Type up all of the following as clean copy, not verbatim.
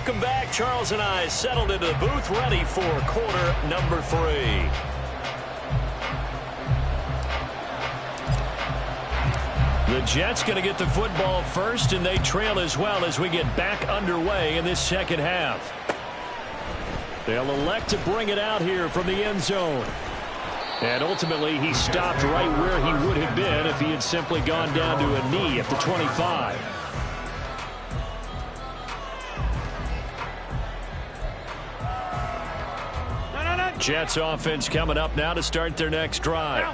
Welcome back. Charles and I settled into the booth, ready for quarter number 3. The Jets going to get the football first, and they trail as well as we get back underway in this second half. They'll elect to bring it out here from the end zone. And ultimately, he stopped right where he would have been if he had simply gone down to a knee at the 25. Jets offense coming up now to start their next drive.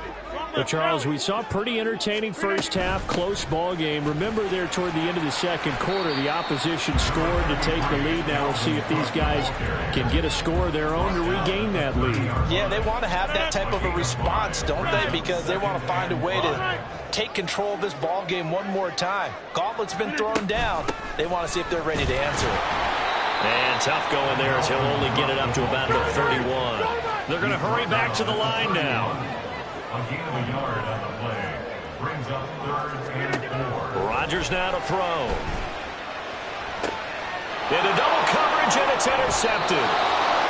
But Charles, we saw a pretty entertaining first half, close ball game. Remember there toward the end of the second quarter, the opposition scored to take the lead. Now we'll see if these guys can get a score of their own to regain that lead. Yeah, they want to have that type of a response, don't they? Because they want to find a way to take control of this ball game one more time. Gauntlet's been thrown down. They want to see if they're ready to answer it. And tough going there as he'll only get it up to about the 31. They're going to hurry back to the line now. A gain of a yard on the play. Brings up 3rd and 4. Rodgers now to throw. Into double coverage, and it's intercepted.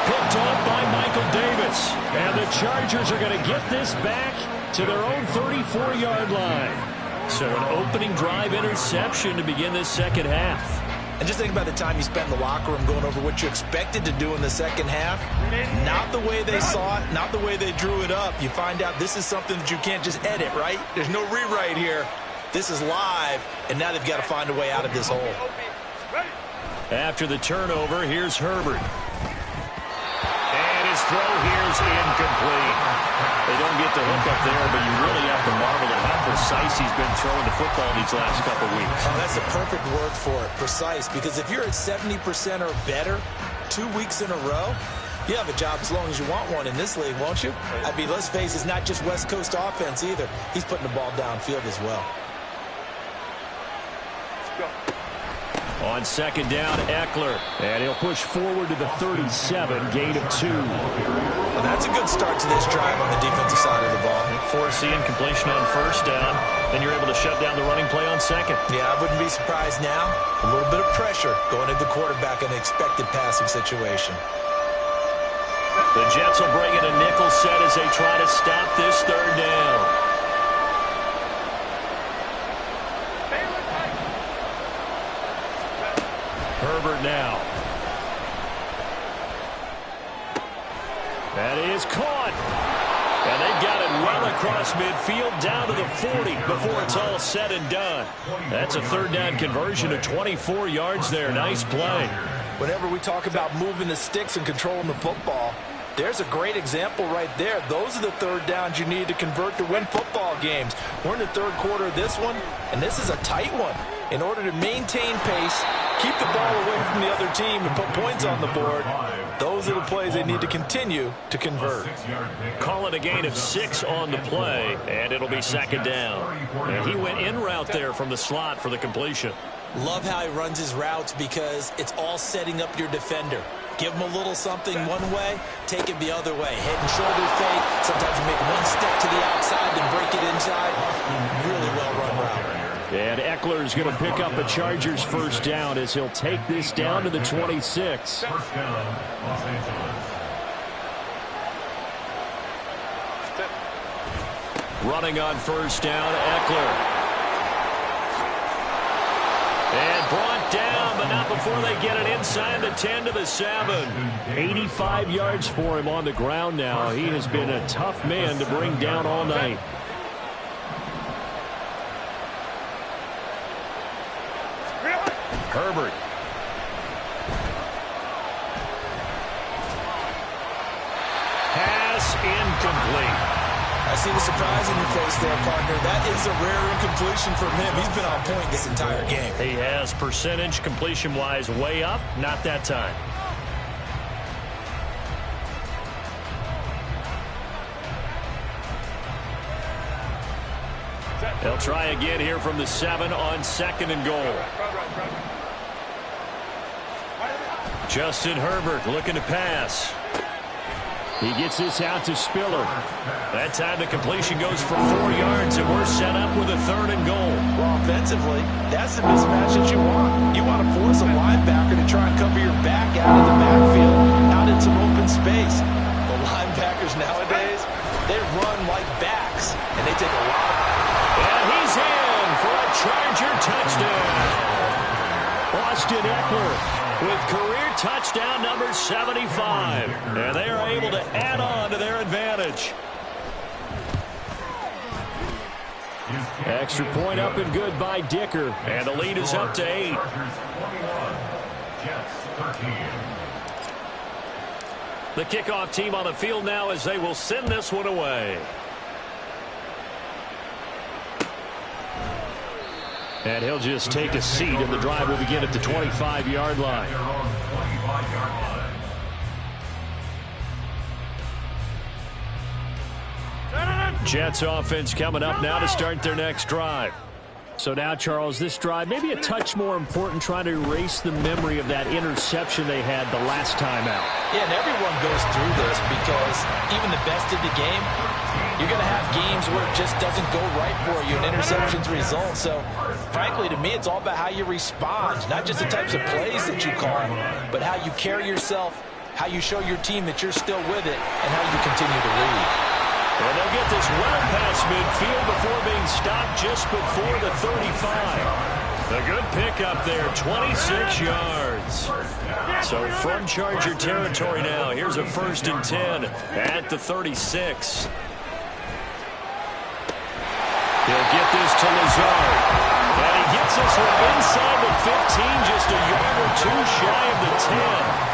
Picked off by Michael Davis. And the Chargers are going to get this back to their own 34-yard line. So an opening drive interception to begin this second half. And just think about the time you spent in the locker room going over what you expected to do in the second half. Not the way they saw it, not the way they drew it up. You find out this is something that you can't just edit, right? There's no rewrite here. This is live, and now they've got to find a way out of this hole. After the turnover, here's Herbert. And his throw here's incomplete. They don't get the hook up there, but you really have to marvel at how precise he's been throwing the football these last couple weeks. Oh, that's a perfect word for it, precise, because if you're at 70% or better 2 weeks in a row, you have a job as long as you want one in this league, won't you? I mean, let's face it, it's not just West Coast offense either. He's putting the ball downfield as well. On second down, Eckler. And he'll push forward to the 37, gain of 2. Well, that's a good start to this drive on the defensive side of the ball. Forcing completion on first down. Then you're able to shut down the running play on second. Yeah, I wouldn't be surprised now. A little bit of pressure going at the quarterback in an expected passing situation. The Jets will bring in a nickel set as they try to stop this third down. Herbert now. That is caught. And they've got it well across midfield down to the 40 before it's all said and done. That's a third down conversion of 24 yards there. Nice play. Whenever we talk about moving the sticks and controlling the football, there's a great example right there. Those are the third downs you need to convert to win football games. We're in the third quarter of this one, and this is a tight one. In order to maintain pace, keep the ball away from the other team, and put points on the board, those are the plays they need to continue to convert. Call it a gain of 6 on the play, and it'll be second down. And he went in route there from the slot for the completion. Love how he runs his routes because it's all setting up your defender. Give him a little something one way, take it the other way. Head and shoulder fake. Sometimes you make one step to the outside, then break it inside. Really well-run route. And Eckler's going to pick up a Chargers first down as he'll take this down to the 26. First down, Los Angeles. Running on first down, Eckler. And brought down, but not before they get it inside the 10 to the 7. 85 yards for him on the ground now. He has been a tough man to bring down all night. Herbert. Pass incomplete. I see the surprise in your face there, partner. That is a rare incompletion from him. He's been on point this entire game. He has percentage completion-wise way up. Not that time. They'll try again here from the 7 on second and goal. Justin Herbert looking to pass. He gets this out to Spiller. That time the completion goes for 4 yards, and we're set up with a 3rd and goal. Well, offensively, that's the mismatch that you want. You want to force a linebacker to try and cover your back out of the backfield, out in some open space. The linebackers nowadays, they run like backs, and they take a lot. And he's in for a Charger touchdown. Austin Ekeler with career touchdown number 75. And they are able to add on to their advantage. Extra point up and good by Dicker. And the lead is up to 8. The kickoff team on the field now as they will send this one away. And he'll just take a seat, and the drive will begin at the 25-yard line. Jets offense coming up now to start their next drive. So now, Charles, this drive maybe a touch more important, trying to erase the memory of that interception they had the last time out. Yeah, and everyone goes through this because even the best of the game, you're going to have games where it just doesn't go right for you, and interceptions result. So, frankly, to me, it's all about how you respond, not just the types of plays that you call, but how you carry yourself, how you show your team that you're still with it, and how you continue to lead. And they'll get this well past midfield before being stopped just before the 35. A good pickup there, 26 yards. So from Charger territory now, here's a 1st and 10 at the 36. He'll get this to Lazard. And he gets this one inside the 15, just a yard or 2 shy of the 10.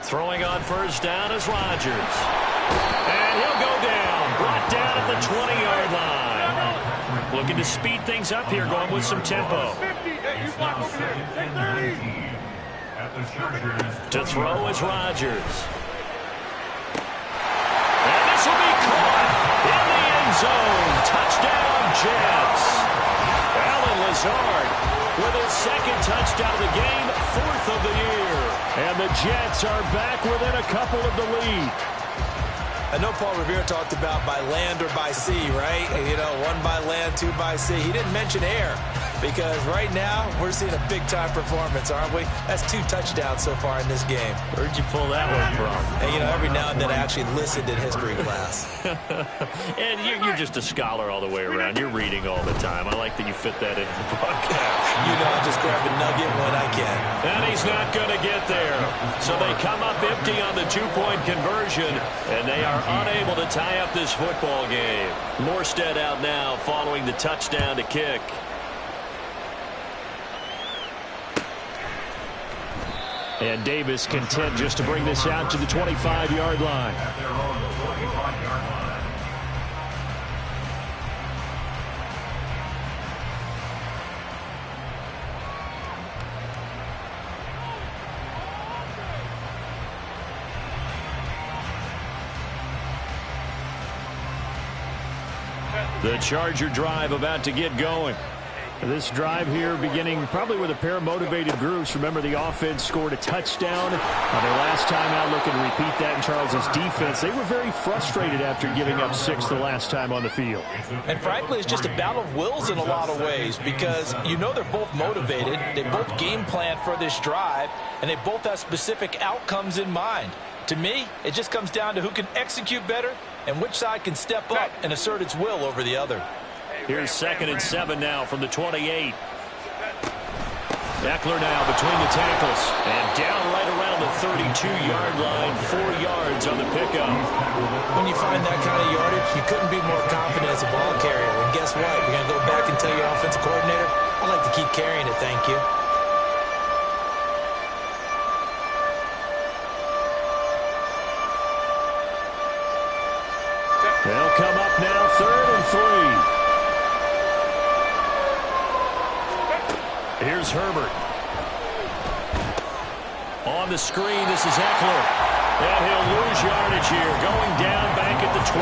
Throwing on 1st down is Rodgers. And he'll go down. Brought down at the 20-yard line. Looking to speed things up here, going with some tempo. To throw is Rodgers. And this will be caught in the end zone. Touchdown, Jets. Allen Lazard with his 2nd touchdown of the game, 4th of the year. And the Jets are back within a couple of the lead. I know Paul Revere talked about by land or by sea, right? You know, 1 by land, 2 by sea. He didn't mention air because right now we're seeing a big-time performance, aren't we? That's 2 touchdowns so far in this game. Where'd you pull that one from? And, you know, every now and then I actually listened in history class. And you're just a scholar all the way around. You're reading all the time. I like that you fit that into the broadcast. You know, I just grab a nugget when I can. And he's not going to get there. So they come up empty on the 2-point conversion, and they are unable to tie up this football game. Morstead out now following the touchdown to kick. And Davis content just to bring this out to the 25-yard line. The Charger drive about to get going. This drive here beginning probably with a pair of motivated groups. Remember, the offense scored a touchdown their last time out. Looking to repeat that in Charles's defense. They were very frustrated after giving up 6 the last time on the field. And frankly, it's just a battle of wills in a lot of ways because you know they're both motivated. They both game plan for this drive, and they both have specific outcomes in mind. To me, it just comes down to who can execute better and which side can step up and assert its will over the other. Here's 2nd and 7 now from the 28. Ekeler now between the tackles. And down right around the 32-yard line. 4 yards on the pickup. When you find that kind of yardage, you couldn't be more confident as a ball carrier. And guess what? You're going to go back and tell your offensive coordinator, I'd like to keep carrying it, thank you. They'll come up now 3rd and 3. Here's Herbert. On the screen, this is Ekeler. And he'll lose yardage here, going down back at the 28.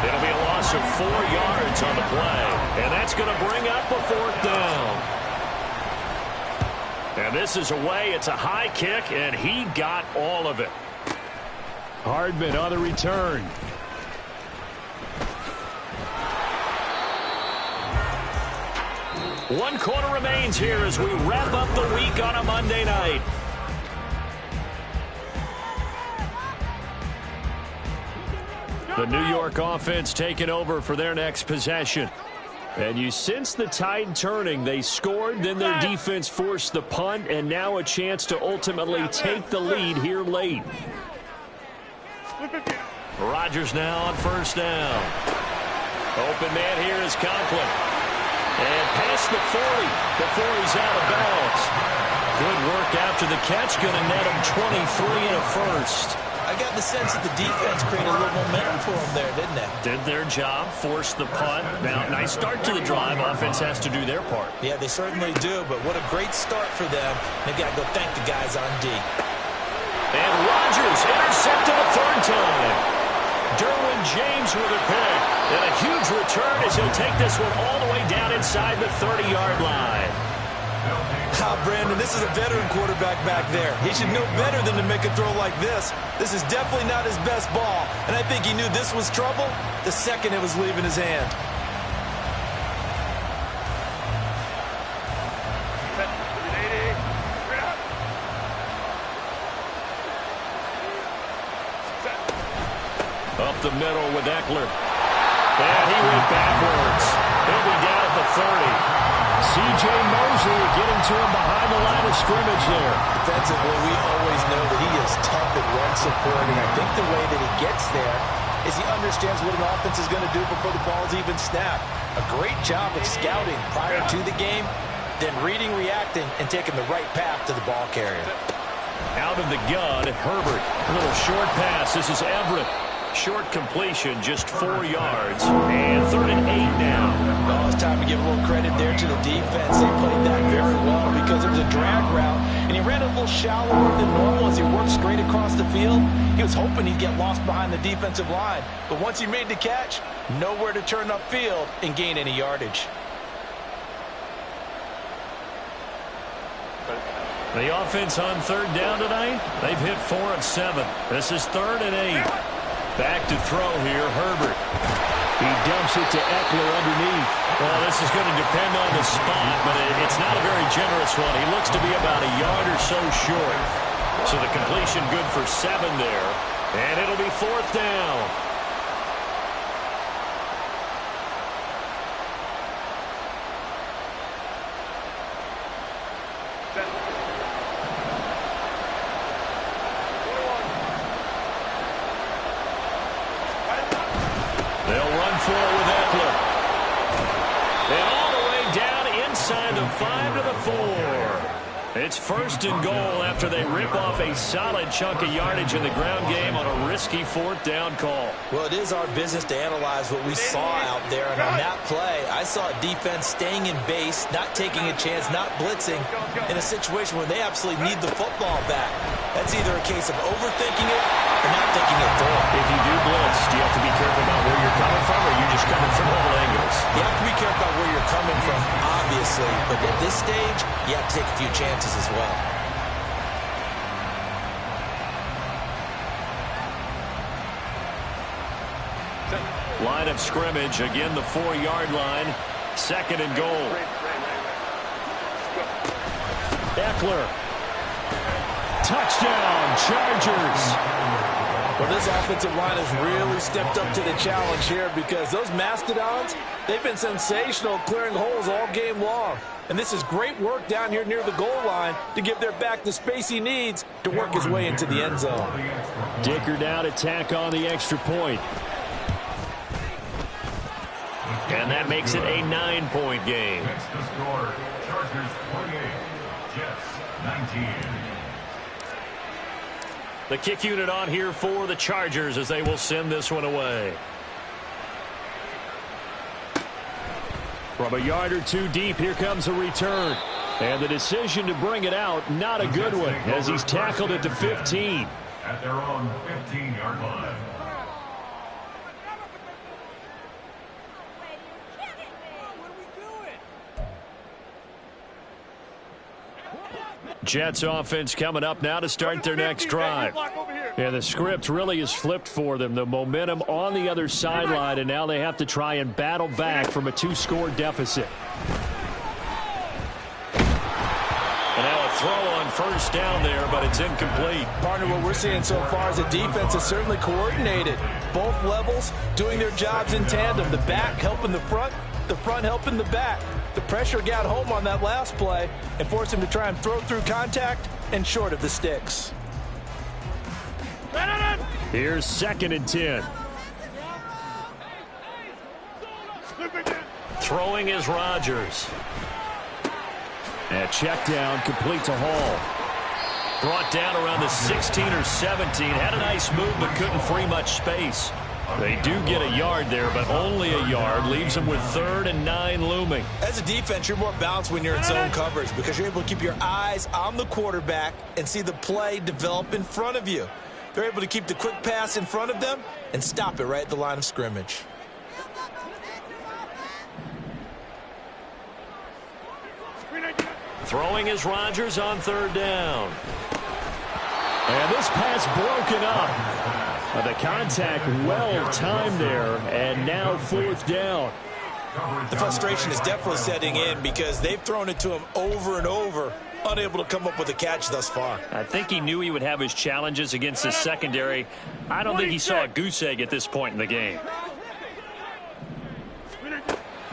It'll be a loss of 4 yards on the play. And that's going to bring up a 4th down. And this is away. It's a high kick, and he got all of it. Hardman on the return. One quarter remains here as we wrap up the week on a Monday night. The New York offense taking over for their next possession. And you sense the tide turning. They scored, then their defense forced the punt, and now a chance to ultimately take the lead here late. Rodgers now on 1st down. Open man here is Conklin. And past the 40 before he's out of bounds. Good work after the catch. Going to net him 23 and a first. I got the sense that the defense created a little momentum for them there, didn't they? Did their job, forced the punt. Now, nice start to the drive. Offense has to do their part. Yeah, they certainly do, but what a great start for them. They've got to go thank the guys on D. And Rodgers intercepted a 3rd time. Derwin James with a pick. And a huge return as he'll take this one all the way down inside the 30-yard line. Brandon, this is a veteran quarterback back there. He should know better than to make a throw like this. This is definitely not his best ball, and I think he knew this was trouble the second it was leaving his hand. Up the middle with Eckler. And he went backwards. He'll be down at the 30. C.J. Mosley getting to him behind the line of scrimmage there. Defensively, we always know that he is tough at run support, and I think the way that he gets there is he understands what an offense is going to do before the ball's even snapped. A great job of scouting prior to the game, then reading, reacting, and taking the right path to the ball carrier. Out of the gun, Herbert. A little short pass. This is Everett. Short completion, just 4 yards. And 3rd and 8 now. Well, it's time to give a little credit there to the defense. They played that very well because it was a drag route, and he ran a little shallower than normal as he worked straight across the field. He was hoping he'd get lost behind the defensive line, but once he made the catch, nowhere to turn upfield and gain any yardage. The offense on 3rd down tonight, they've hit 4 of 7. This is 3rd and 8. Back to throw here, Herbert. He dumps it to Eckler underneath. Well, this is going to depend on the spot, but it's not a very generous one. He looks to be about a yard or so short. So the completion good for 7 there. And it'll be 4th down. They'll run for it with Eckler. And all the way down inside the 5 to the 4. It's 1st and goal after they rip off a solid chunk of yardage in the ground game on a risky 4th down call. Well, it is our business to analyze what we saw out there. And on that play, I saw a defense staying in base, not taking a chance, not blitzing in a situation where they absolutely need the football back. That's either a case of overthinking it or not thinking it through. If you do blitz, do you have to be careful about where you're coming from, or are you just coming from all angles? You have to be careful about where you're coming from, obviously. But at this stage, you have to take a few chances as well. Line of scrimmage, again the 4-yard line. 2nd and goal. Eckler. Touchdown, Chargers. Well, this offensive line has really stepped up to the challenge here because those Mastodons, they've been sensational clearing holes all game long. And this is great work down here near the goal line to give their back the space he needs to work his way into the end zone. Dicker down to tack on the extra point. And that makes it a 9-point game. Next to score, Chargers 28, Jets 19. The kick unit on here for the Chargers as they will send this one away. From a yard or two deep, here comes a return. And the decision to bring it out, not a good one, as he's tackled at the 15. At their own 15-yard line. Jets offense coming up now to start their next drive. And the script really is flipped for them. The momentum on the other sideline, and now they have to try and battle back from a 2-score deficit. And now a throw on first down there, but it's incomplete. Partner, what we're seeing so far is the defense is certainly coordinated. Both levels doing their jobs in tandem. The back helping the front helping the back. The pressure got home on that last play and forced him to try and throw through contact and short of the sticks. Here's 2nd and 10. Throwing is Rodgers. And check down, complete to Hall. Brought down around the 16 or 17. Had a nice move, but couldn't free much space. They do get a yard there, but only a yard. Leaves them with 3rd and 9 looming. As a defense, you're more balanced when you're in zone coverage because you're able to keep your eyes on the quarterback and see the play develop in front of you. They're able to keep the quick pass in front of them and stop it right at the line of scrimmage. Throwing is Rodgers on 3rd down. And this pass broken up. The contact well timed there, and now 4th down. The frustration is definitely setting in because they've thrown it to him over and over, unable to come up with a catch thus far. I think he knew he would have his challenges against his secondary. I don't think he saw a goose egg at this point in the game.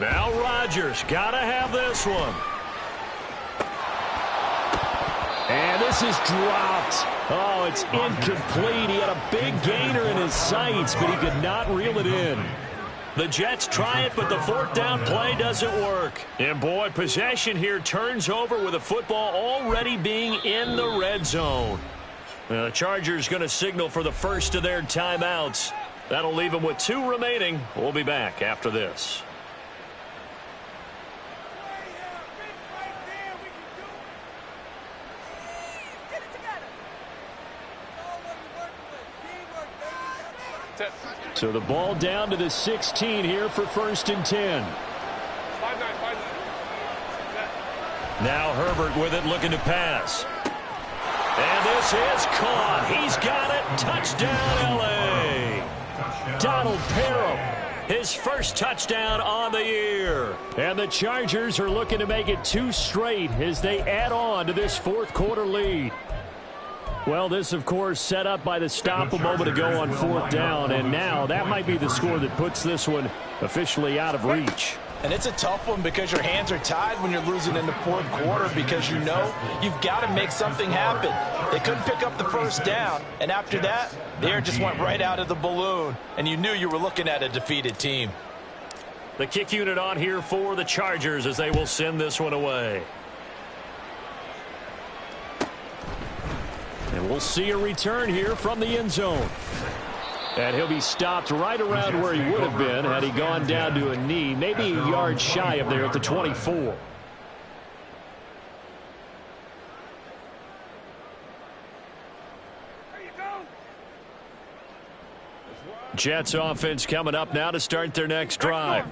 Now Rodgers, gotta have this one. And this is dropped. Oh, it's incomplete. He had a big gainer in his sights, but he could not reel it in. The Jets try it, but the 4th down play doesn't work. And, boy, possession here turns over with the football already being in the red zone. The Chargers going to signal for the first of their timeouts. That'll leave them with 2 remaining. We'll be back after this. So the ball down to the 16 here for 1st and 10. Now Herbert with it, looking to pass. And this is caught. He's got it. Touchdown, L.A. Donald Parham, his first touchdown on the year. And the Chargers are looking to make it 2 straight as they add on to this 4th quarter lead. Well, this, of course, set up by the stop a moment ago on 4th down, and now that might be the score that puts this one officially out of reach. And it's a tough one because your hands are tied when you're losing in the 4th quarter because you know you've got to make something happen. They couldn't pick up the 1st down, and after that, the air just went right out of the balloon, and you knew you were looking at a defeated team. The kick unit on here for the Chargers as they will send this one away. And we'll see a return here from the end zone. And he'll be stopped right around where he would have been had he gone down to a knee, maybe a yard shy of there at the 24. Jets offense coming up now to start their next drive.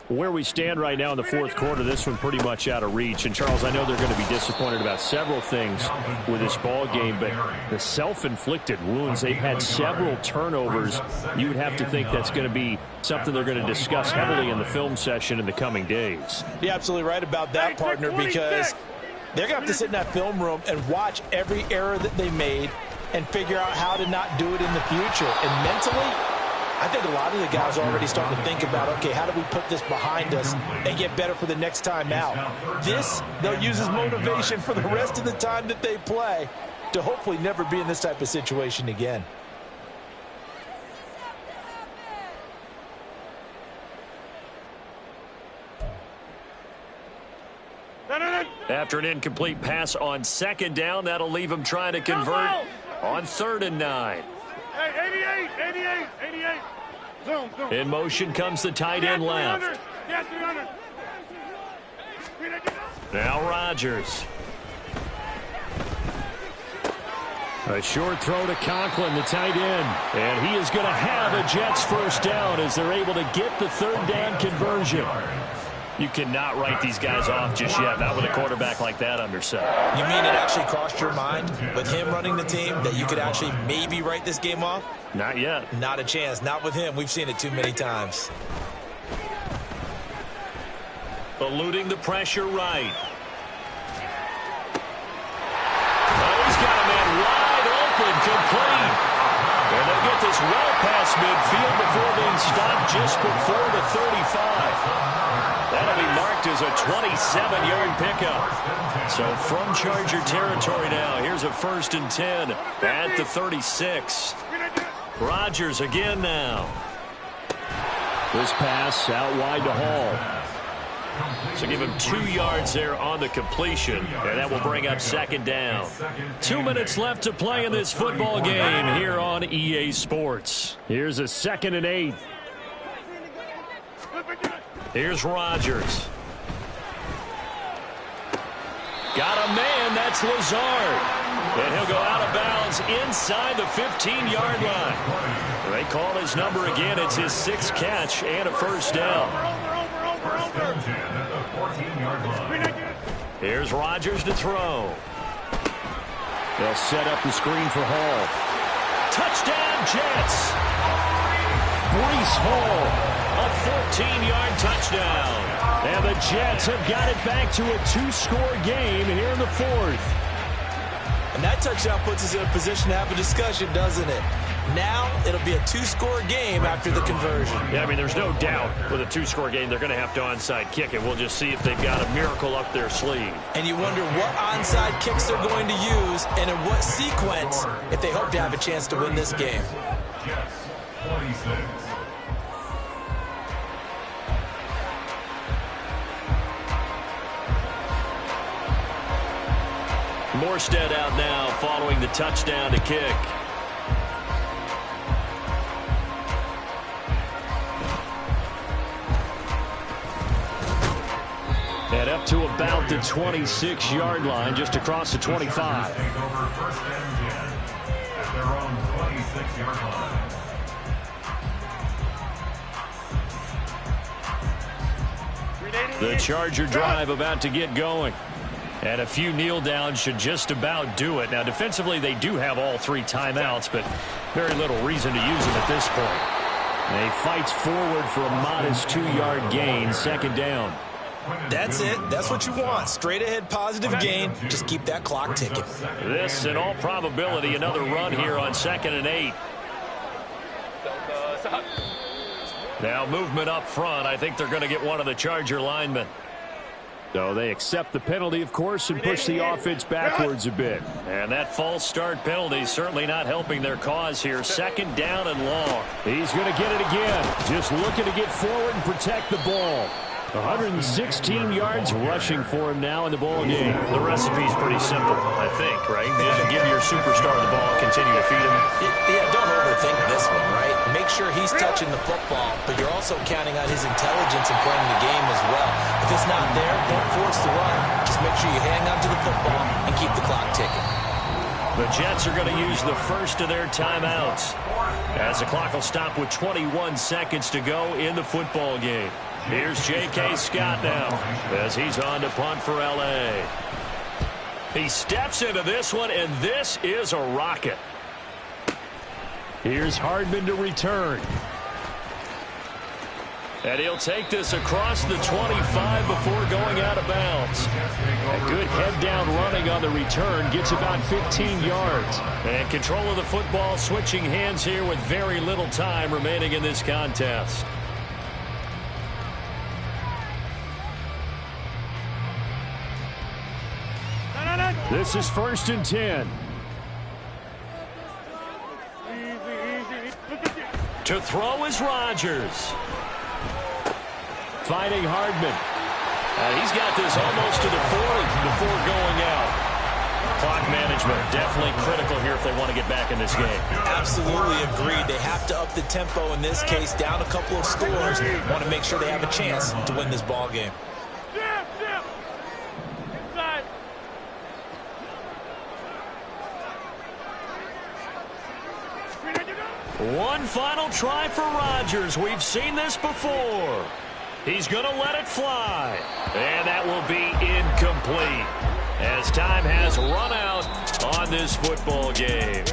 Where we stand right now in the 4th quarter, this one pretty much out of reach. And, Charles, I know they're going to be disappointed about several things with this ball game, but the self-inflicted wounds, they've had several turnovers. You would have to think that's going to be something they're going to discuss heavily in the film session in the coming days. You're absolutely right about that, partner, because they're going to have to sit in that film room and watch every error that they made and figure out how to not do it in the future. And mentally, I think a lot of the guys are already starting to think about, okay, how do we put this behind us and get better for the next time out? This, they'll use as motivation for the rest of the time that they play to hopefully never be in this type of situation again. After an incomplete pass on 2nd down, that'll leave him trying to convert on 3rd and 9. Hey, 88. Zoom. In motion comes the tight end left. Now Rodgers. A short throw to Conklin, the tight end. And he is going to have a Jets 1st down as they're able to get the 3rd down conversion. You cannot write these guys off just yet, not with a quarterback like that under center. You mean it actually crossed your mind with him running the team that you could actually maybe write this game off? Not yet. Not a chance. Not with him. We've seen it too many times. Eluding the pressure right. Oh, he's got a man wide open, complete. And they'll get this well past midfield before being stopped just before the 35. That'll be marked as a 27-yard pickup. So from Charger territory now, here's a 1st and 10 at the 36. Rodgers again now. This pass out wide to Hall. So give him 2 yards there on the completion, and that will bring up 2nd down. 2 minutes left to play in this football game here on EA Sports. Here's a 2nd and 8. Here's Rodgers. Got a man, that's Lazard. And he'll go out of bounds inside the 15-yard line. They call his number again. It's his 6th catch and a 1st down. Here's Rodgers to throw. They'll set up the screen for Hall. Touchdown, Jets. Breece Hall, a 14-yard touchdown. And the Jets have got it back to a 2-score game here in the 4th. And that touchdown puts us in a position to have a discussion, doesn't it? Now it'll be a 2-score game after the conversion. Yeah, I mean, there's no doubt with a 2-score game they're going to have to onside kick it. We'll just see if they've got a miracle up their sleeve. And you wonder what onside kicks they're going to use and in what sequence if they hope to have a chance to win this game. Jets, 26. Morstead out now following the touchdown to kick. And up to about the 26-yard line, just across the 25. Take over 1st and 10 at their own 26-yard line. The Charger drive about to get going. And a few kneel downs should just about do it. Now, defensively, they do have all 3 timeouts, but very little reason to use them at this point. They fights forward for a modest 2-yard gain, 2nd down. That's it. That's what you want. Straight ahead positive gain. Just keep that clock ticking. This, in all probability, another run here on 2nd and 8. Now movement up front. I think they're going to get one of the Charger linemen. So they accept the penalty, of course, and push the offense backwards a bit. And that false start penalty certainly not helping their cause here. 2nd down and long. He's going to get it again. Just looking to get forward and protect the ball. 116 yards rushing for him now in the ball game. The recipe's pretty simple, I think, right? Just give your superstar the ball, continue to feed him. Yeah, don't overthink this one, right? Make sure he's touching the football, but you're also counting on his intelligence in playing the game as well. If it's not there, don't force the run. Just make sure you hang on to the football and keep the clock ticking. The Jets are going to use the first of their timeouts as the clock will stop with 21 seconds to go in the football game. Here's J.K. Scott now as he's on to punt for L.A. He steps into this one, and this is a rocket. Here's Hardman to return. And he'll take this across the 25 before going out of bounds. A good head-down running on the return gets about 15 yards. And control of the football switching hands here with very little time remaining in this contest. This is 1st and 10. To throw is Rodgers. Finding Hardman. He's got this almost to the 40 before going out. Clock management definitely critical here if they want to get back in this game. Absolutely agreed. They have to up the tempo in this case, down a couple of scores. Want to make sure they have a chance to win this ball game. One final try for Rodgers. We've seen this before. He's going to let it fly. And that will be incomplete as time has run out on this football game.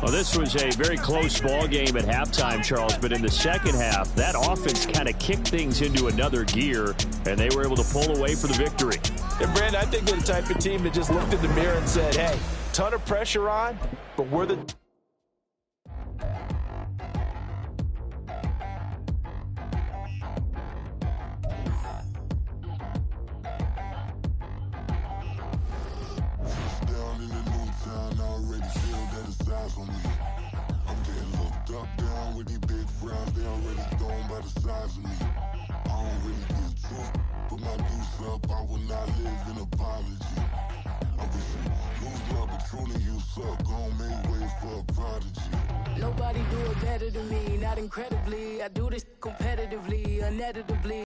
Well, this was a very close ball game at halftime, Charles, but in the second half, that offense kind of kicked things into another gear, and they were able to pull away for the victory. And, Brandon, I think they're the type of team that just looked in the mirror and said, hey, ton of pressure on, but we're the... I'm getting looked up, down with these big frowns. They already thrown by the size of me. I don't really get truth, put my deuce up. I will not live in apology. I wish you lose my Patron and you suck. Gon' make way for a prodigy. Nobody do it better than me, not incredibly. I do this competitively, uneditably.